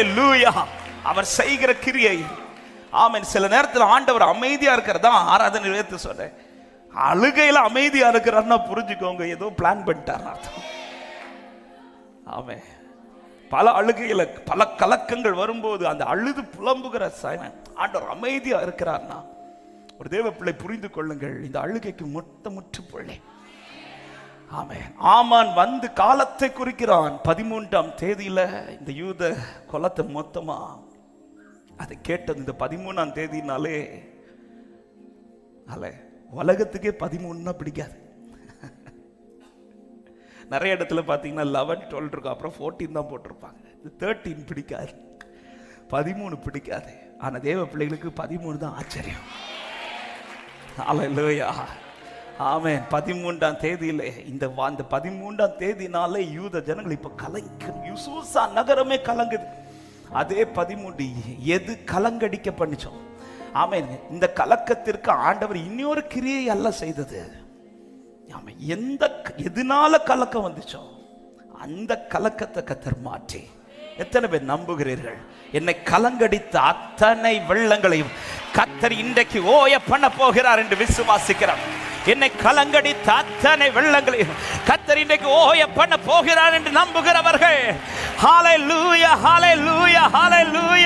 ஹல்லேலூயா. அவர் செய்கிற கிரியை. ஆமென். சில நேரத்தில் ஆண்டவர் அமைதியா இருக்கிறதா ஆராதனை நேரத்து சொல்றேன். அழுகையில அமைதியா இருக்கிறார்னா புரிஞ்சுக்கோங்க, ஏதோ பிளான் பண்ணிட்டார் அர்த்தம். ஆமென். பல அழுகையில பல கலக்கங்கள் வரும்போது அந்த அழுது புலம்புகிற ஆண்டவர் அமைதியா இருக்கிறார்னா ஒரு தேவ பிள்ளை புரிந்து கொள்ளுங்கள், இந்த அழுகைக்கு முற்றுப்புள்ளி. ஆமென். ஆமான் வந்து காலத்தை குறிக்கிறான். 13ஆம் தேதியில இந்த யூத கொலத்தை மொத்தமா அதை கேட்டது இந்த 13ஆம் தேதினாலே அல்ல, உலகத்துக்கே 13 பிடிக்காது. நிறைய இடத்துல பார்த்தீங்கன்னா 11, 12 இருக்கும், அப்புறம் 14 தான் போட்டிருப்பாங்க. 13 பிடிக்காது, 13 பிடிக்காது. ஆனால் தேவ பிள்ளைகளுக்கு 13 தான் ஆச்சரியம். ஹல்லேலூயா. ஆமென். 13ஆம் தேதியிலே இந்த 13ஆம் தேதினாலே யூத ஜனங்கள் இப்ப கலங்கு, சூசா நகரமே கலங்குது. அதே 13 எது கலங்கடிக்க பண்ணிச்சோம். ஆமென். இந்த கலக்கத்திற்கு ஆண்டவர் இன்னொரு கிரியை அல்ல செய்தது. ஆமென். எதனால கலக்கம் வந்துச்சோ அந்த கலக்கத்தை கர்த்தர் மாற்றி, எத்தனை பேர் நம்புகிறீர்கள்? என்னை கலங்கடித்த அத்தனை வெள்ளங்களையும் கர்த்தர் இன்றைக்கு ஓய பண்ண போகிறார் என்று விசுவாசிக்கிறார். என்னை கலங்கடித்த அத்தனை வெள்ளங்களையும் கர்த்தர் இன்றைக்கு ஓய பண்ண போகிறார் என்று நம்புகிறவர்கள் ஹல்லேலூயா, ஹல்லேலூயா, ஹல்லேலூயா.